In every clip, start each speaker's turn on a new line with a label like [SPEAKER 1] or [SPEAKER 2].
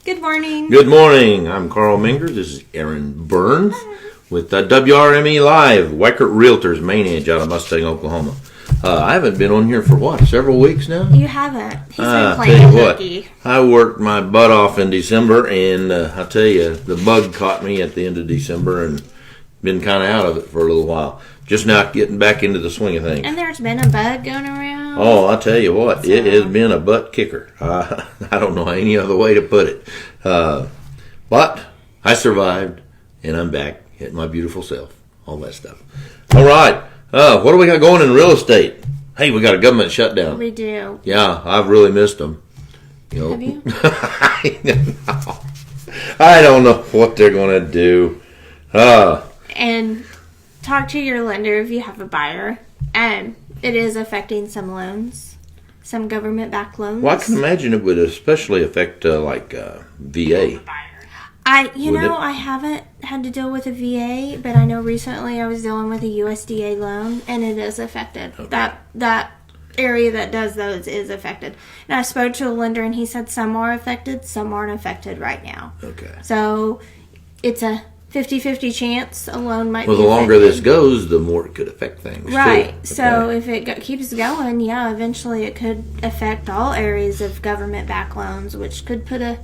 [SPEAKER 1] Good morning.
[SPEAKER 2] Good morning. I'm Carl Mingers. This is Aaron Burns with WRME Live, Weckert Realtors, main edge out of Mustang, Oklahoma. I haven't been on here for several weeks now?
[SPEAKER 1] You haven't. He's been
[SPEAKER 2] Tell
[SPEAKER 1] playing
[SPEAKER 2] you what,
[SPEAKER 1] hooky.
[SPEAKER 2] I worked my butt off in December, and I'll tell you, the bug caught me at the end of December and been kind of out of it for a little while. Just now getting back into the swing of things.
[SPEAKER 1] And there's been a bug going around.
[SPEAKER 2] Oh, I'll tell you what, it has been a butt kicker. I don't know any other way to put it. But I survived, and I'm back at my beautiful self. All that stuff. All right. What do we got going in real estate? Hey, we got a government shutdown.
[SPEAKER 1] We do.
[SPEAKER 2] Yeah, I've really missed them.
[SPEAKER 1] Have you?
[SPEAKER 2] I don't know what they're going to do.
[SPEAKER 1] And talk to your lender if you have a buyer. And it is affecting some loans, some government-backed loans.
[SPEAKER 2] Well, I can imagine it would especially affect VA.
[SPEAKER 1] I haven't had to deal with a VA, but I know recently I was dealing with a USDA loan, and it is affected. Okay. That area that does those is affected. And I spoke to a lender, and he said some are affected, some aren't affected right now.
[SPEAKER 2] Okay.
[SPEAKER 1] So it's a 50-50 chance a loan might be
[SPEAKER 2] Well, the longer this goes, the more it could affect things,
[SPEAKER 1] right.
[SPEAKER 2] too. Okay.
[SPEAKER 1] So if it keeps going, eventually it could affect all areas of government-backed loans, which could put a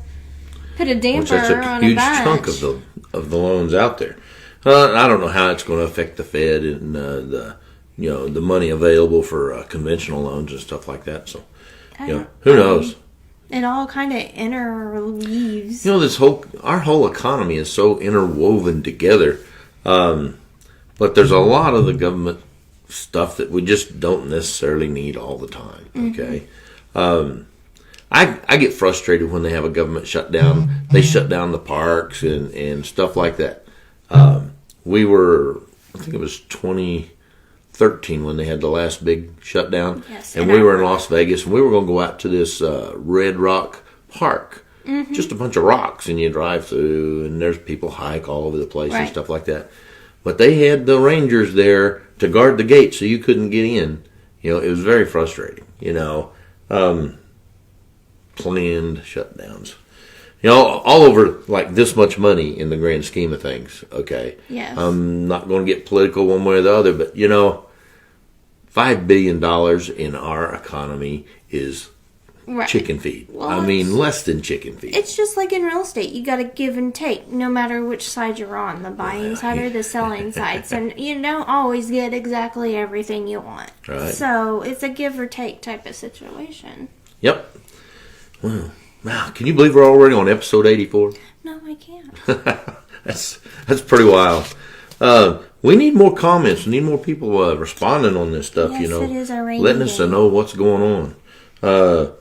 [SPEAKER 1] damper
[SPEAKER 2] that's a
[SPEAKER 1] on
[SPEAKER 2] huge
[SPEAKER 1] a bunch.
[SPEAKER 2] chunk of the loans out there. I don't know how it's going to affect the Fed and the money available for conventional loans and stuff like that. So, who knows?
[SPEAKER 1] It all kind of interweaves.
[SPEAKER 2] Our whole economy is so interwoven together. But there's a lot of the government stuff that we just don't necessarily need all the time. Okay. I get frustrated when they have a government shutdown. They shut down the parks and stuff like that. I think it was 2013 when they had the last big shutdown.
[SPEAKER 1] Yes,
[SPEAKER 2] and we were in Las Vegas, and we were going to go out to this Red Rock Park. Mm-hmm. Just a bunch of rocks, and you drive through, and there's people hike all over the place and stuff like that. But they had the rangers there to guard the gate so you couldn't get in. It was very frustrating, planned shutdowns. All over like this much money in the grand scheme of things, okay?
[SPEAKER 1] Yes.
[SPEAKER 2] I'm not going to get political one way or the other, but, $5 billion in our economy is chicken feed. Well, less than chicken feed.
[SPEAKER 1] It's just like in real estate. You got to give and take no matter which side you're on, the buying side or the selling side. And you don't always get exactly everything you want.
[SPEAKER 2] Right.
[SPEAKER 1] So it's a give or take type of situation.
[SPEAKER 2] Yep. Wow, can you believe we're already on episode 84?
[SPEAKER 1] No, I can't.
[SPEAKER 2] That's pretty wild. We need more comments. We need more people responding on this stuff,
[SPEAKER 1] Yes, it is a rainy
[SPEAKER 2] letting us
[SPEAKER 1] day.
[SPEAKER 2] know what's going on.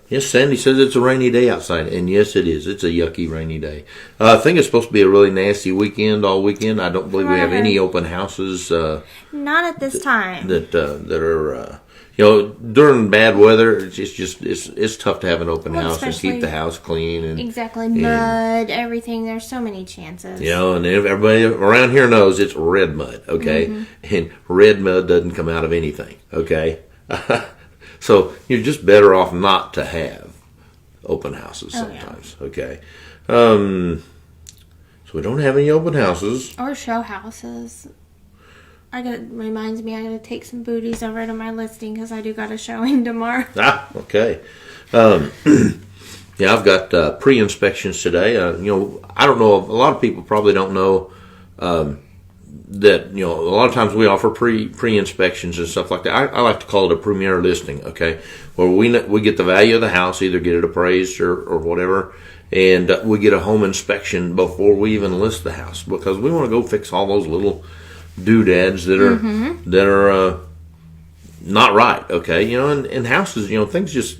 [SPEAKER 2] Yes, Sandy says it's a rainy day outside, and yes, it is. It's a yucky rainy day. I think it's supposed to be a really nasty weekend all weekend. I don't believe we have any open houses.
[SPEAKER 1] Not at this time.
[SPEAKER 2] That are... during bad weather, it's tough to have an open house and keep the house clean.
[SPEAKER 1] Mud, everything. There's so many chances.
[SPEAKER 2] And everybody around here knows it's red mud, okay? Mm-hmm. And red mud doesn't come out of anything, okay? So you're just better off not to have open houses sometimes, okay? So we don't have any open houses.
[SPEAKER 1] Or show houses. Reminds me I gotta take some booties over to my listing because I do got a showing tomorrow.
[SPEAKER 2] Okay. I've got pre-inspections today. I don't know. A lot of people probably don't know that. A lot of times we offer pre-inspections and stuff like that. I like to call it a premier listing. Okay, where we get the value of the house, either get it appraised or whatever, and we get a home inspection before we even list the house because we want to go fix all those little doodads that are not right, okay? And houses, things just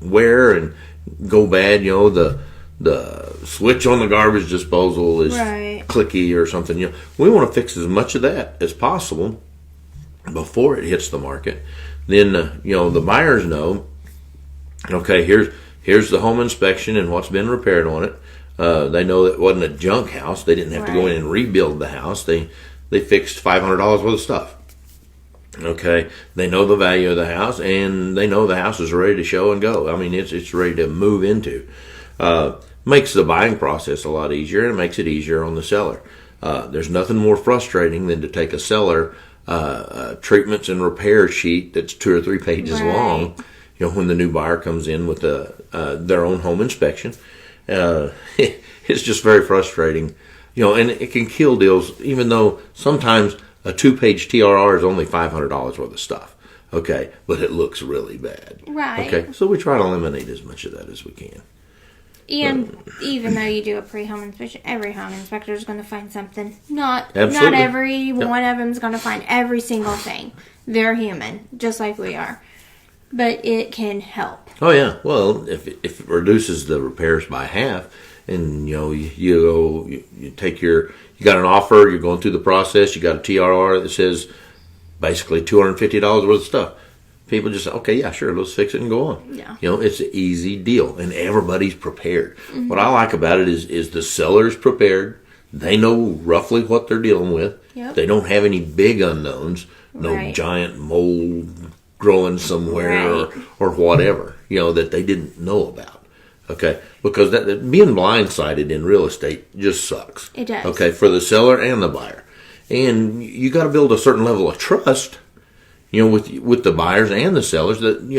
[SPEAKER 2] wear and go bad. The switch on the garbage disposal is clicky or something. We want to fix as much of that as possible before it hits the market. Then the buyers know, okay, here's the home inspection and what's been repaired on it. They know that it wasn't a junk house. They didn't have to go in and rebuild the house. They fixed $500 worth of stuff. Okay, they know the value of the house, and they know the house is ready to show and go. It's ready to move into. makes the buying process a lot easier, and it makes it easier on the seller. There's nothing more frustrating than to take a seller treatments and repair sheet that's 2 or 3 pages long. When the new buyer comes in with their own home inspection, it's just very frustrating. And it can kill deals, even though sometimes a 2-page TRR is only $500 worth of stuff. Okay, but it looks really bad.
[SPEAKER 1] Right.
[SPEAKER 2] Okay, so we try to eliminate as much of that as we can.
[SPEAKER 1] And even though you do a pre-home inspection, every home inspector is going to find something. Not every one of them is going to find every single thing. They're human, just like we are. But it can help.
[SPEAKER 2] Oh yeah. Well, if it reduces the repairs by half, and you take you got an offer, you're going through the process, you got a TRR that says basically $250 worth of stuff. People just say, okay, yeah, sure, let's fix it and go on.
[SPEAKER 1] Yeah.
[SPEAKER 2] It's an easy deal, and everybody's prepared. Mm-hmm. What I like about it is the seller's prepared. They know roughly what they're dealing with.
[SPEAKER 1] Yep.
[SPEAKER 2] They don't have any big unknowns, no giant mold growing somewhere or whatever, that they didn't know about. Okay, because that being blindsided in real estate just sucks.
[SPEAKER 1] It does.
[SPEAKER 2] Okay, for the seller and the buyer, and you got to build a certain level of trust. With the buyers and the sellers, that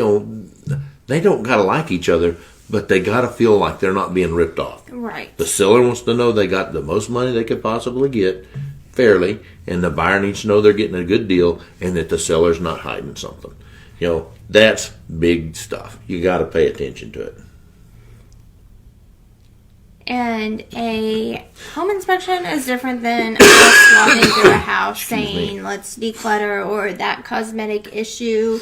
[SPEAKER 2] they don't gotta like each other, but they gotta feel like they're not being ripped off.
[SPEAKER 1] Right.
[SPEAKER 2] The seller wants to know they got the most money they could possibly get, fairly, and the buyer needs to know they're getting a good deal, and that the seller's not hiding something. That's big stuff. You gotta pay attention to it.
[SPEAKER 1] And a home inspection is different than us walking through a house saying, let's declutter, or that cosmetic issue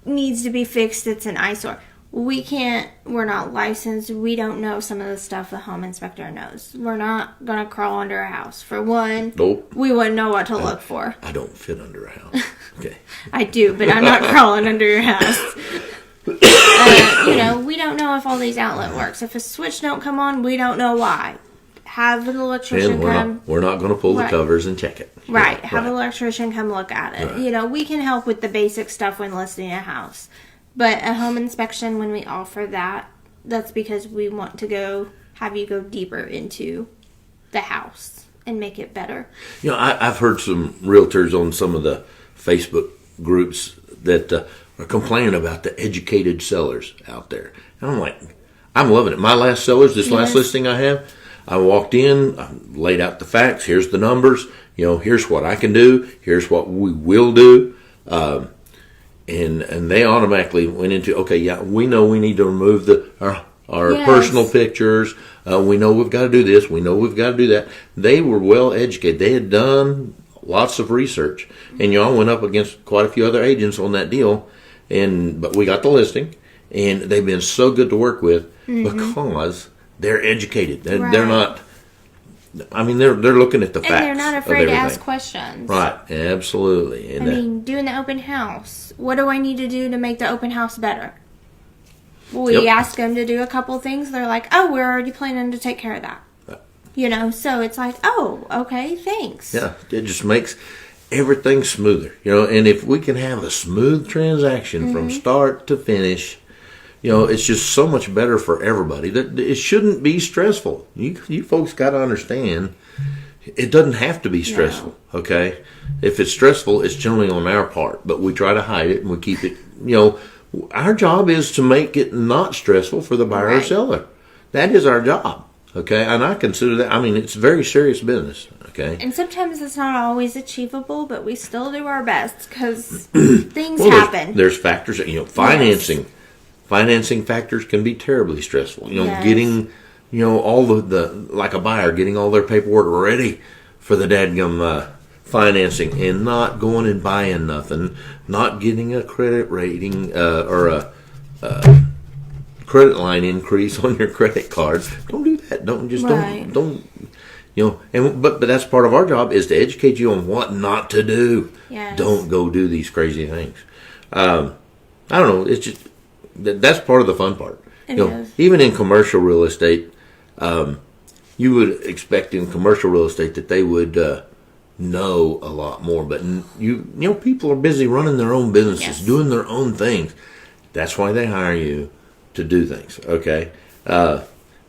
[SPEAKER 1] needs to be fixed, it's an eyesore. We're not licensed. We don't know some of the stuff the home inspector knows. We're not going to crawl under a house. For one,
[SPEAKER 2] nope.
[SPEAKER 1] We wouldn't know what to look for.
[SPEAKER 2] I don't fit under a house. Okay.
[SPEAKER 1] I do, but I'm not crawling under your house. We don't know if all these outlet works. If a switch don't come on, we don't know why. Have an electrician come.
[SPEAKER 2] We're not going to pull the covers and check it.
[SPEAKER 1] Right. Have an electrician come look at it. Right. We can help with the basic stuff when listing a house. But a home inspection, when we offer that, that's because we want to have you go deeper into the house and make it better.
[SPEAKER 2] I've heard some realtors on some of the Facebook groups that are complaining about the educated sellers out there. And I'm like, I'm loving it. My last sellers, last listing I have, I walked in, I laid out the facts. Here's the numbers. Here's what I can do. Here's what we will do. And they automatically went into, okay, yeah, we know we need to remove our personal pictures. We know we've got to do this. We know we've got to do that. They were well educated. They had done lots of research. And I went up against quite a few other agents on that deal. But we got the listing. And they've been so good to work with because they're educated. They're not... I mean, they're looking at the facts.
[SPEAKER 1] And they're not afraid to ask questions.
[SPEAKER 2] Right, absolutely. And
[SPEAKER 1] doing the open house. What do I need to do to make the open house better? We ask them to do a couple things. They're like, oh, we're already planning to take care of that. So it's like, oh, okay, thanks. Yeah,
[SPEAKER 2] it just makes everything smoother. And if we can have a smooth transaction from start to finish, it's just so much better for everybody. That it shouldn't be stressful. You folks got to understand, it doesn't have to be stressful. No. Okay, if it's stressful, it's generally on our part, but we try to hide it and we keep it. Our job is to make it not stressful for the buyer or seller. That is our job. Okay, and I consider that. I mean, it's very serious business. Okay,
[SPEAKER 1] and sometimes it's not always achievable, but we still do our best because things happen.
[SPEAKER 2] There's factors. Financing. Yes. Financing factors can be terribly stressful. Getting, all the like a buyer getting all their paperwork ready for the dadgum financing and not going and buying nothing, not getting a credit rating or a credit line increase on your credit card. Don't do that. Don't. But that's part of our job is to educate you on what not to do.
[SPEAKER 1] Yes.
[SPEAKER 2] Don't go do these crazy things. I don't know. It's just. That's part of the fun part. Even in commercial real estate, you would expect in commercial real estate that they would know a lot more. But people are busy running their own businesses, doing their own things. That's why they hire you to do things. Okay,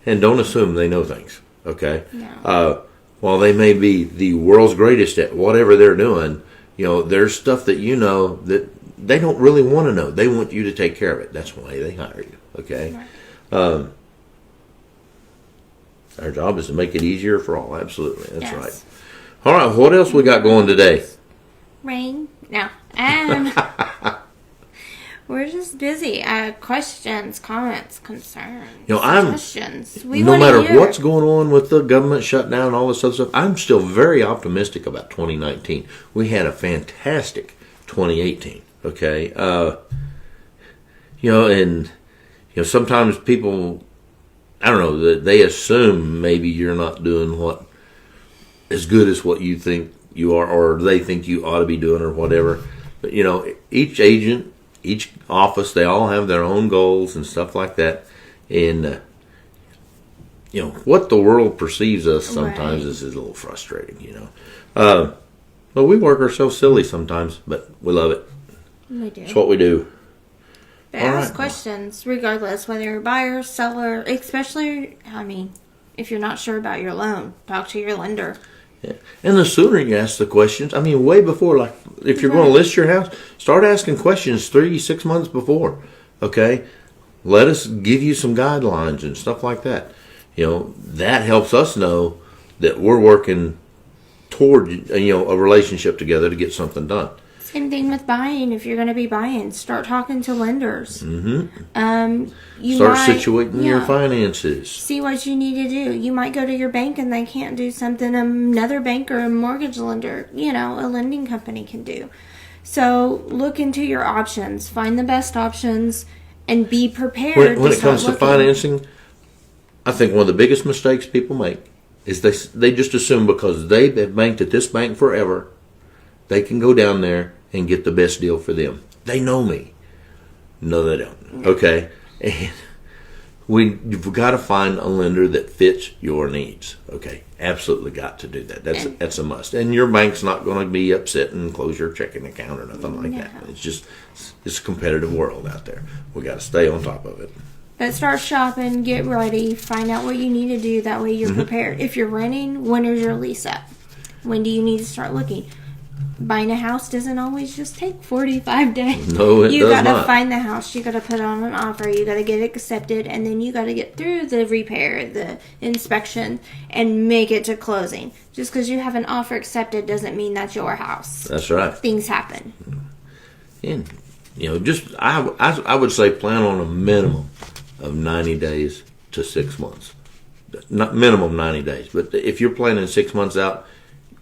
[SPEAKER 2] And don't assume they know things, okay?
[SPEAKER 1] No.
[SPEAKER 2] While they may be the world's greatest at whatever they're doing, there's stuff that that they don't really want to know. They want you to take care of it. That's why they hire you, okay? Right. Our job is to make it easier for all. Absolutely. That's right. All right, what else we got going today?
[SPEAKER 1] Rain? No. We're just busy. Questions, comments, concerns, suggestions.
[SPEAKER 2] No matter what's going on with the government shutdown and all this other stuff, I'm still very optimistic about 2019. We had a fantastic 2018. Okay, sometimes people, I don't know, that they assume maybe you're not doing what as good as what you think you are, or they think you ought to be doing, or whatever. But each agent, each office, they all have their own goals and stuff like that. And what the world perceives us sometimes is a little frustrating. But we work ourselves silly sometimes, but we love it.
[SPEAKER 1] We do.
[SPEAKER 2] It's what we do.
[SPEAKER 1] But ask questions, regardless, whether you're a buyer, seller, especially, if you're not sure about your loan, talk to your lender.
[SPEAKER 2] Yeah. And the sooner you ask the questions, way before, like if you're going to list your house, start asking questions 3-6 months before. Okay? Let us give you some guidelines and stuff like that. That helps us know that we're working toward, a relationship together to get something done.
[SPEAKER 1] Same thing with buying. If you're going to be buying, start talking to lenders.
[SPEAKER 2] Mm-hmm. Start situating your finances.
[SPEAKER 1] See what you need to do. You might go to your bank and they can't do something another bank or a mortgage lender, a lending company can do. So look into your options. Find the best options and be prepared.
[SPEAKER 2] When it comes to financing, I think one of the biggest mistakes people make is they just assume because they have banked at this bank forever, they can go down there and get the best deal for them. They know me. No, they don't. Okay? And you've got to find a lender that fits your needs. Okay? Absolutely got to do that. That's a must. And your bank's not going to be upset and close your checking account or nothing like that. It's a competitive world out there. We got to stay on top of it.
[SPEAKER 1] But start shopping, get ready, find out what you need to do. That way you're prepared. If you're renting, when is your lease up? When do you need to start looking? Buying a house doesn't always just take 45 days.
[SPEAKER 2] No, it does not.
[SPEAKER 1] You got to find the house. You got to put on an offer. You got to get it accepted, and then you got to get through the repair, the inspection, and make it to closing. Just because you have an offer accepted doesn't mean that's your house.
[SPEAKER 2] That's right.
[SPEAKER 1] Things happen.
[SPEAKER 2] And I would say plan on a minimum of 90 days to 6 months. Not minimum 90 days, but if you're planning 6 months out,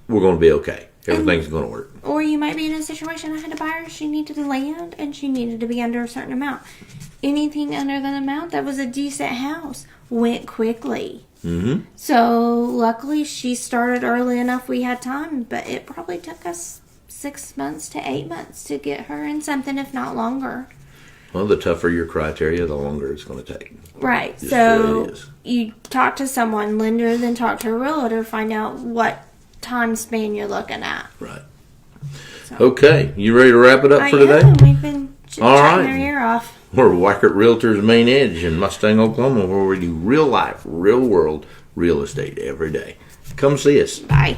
[SPEAKER 2] we're going to be okay. Everything's going to work.
[SPEAKER 1] Or you might be in a situation, I had a buyer, she needed the land, and she needed to be under a certain amount. Anything under that amount that was a decent house went quickly.
[SPEAKER 2] Mm-hmm.
[SPEAKER 1] So, luckily, she started early enough we had time, but it probably took us 6 months to 8 months to get her in something, if not longer.
[SPEAKER 2] Well, the tougher your criteria, the longer it's going to take.
[SPEAKER 1] Right.
[SPEAKER 2] Just
[SPEAKER 1] so, you talk to someone, lender, then talk to a realtor, find out what time span you're looking at.
[SPEAKER 2] Right. So. Okay. You ready to wrap it up for today?
[SPEAKER 1] We've been chatting our ear off.
[SPEAKER 2] We're Wackert Realtors Main Edge in Mustang, Oklahoma, where we do real life, real world real estate every day. Come see us.
[SPEAKER 1] Bye.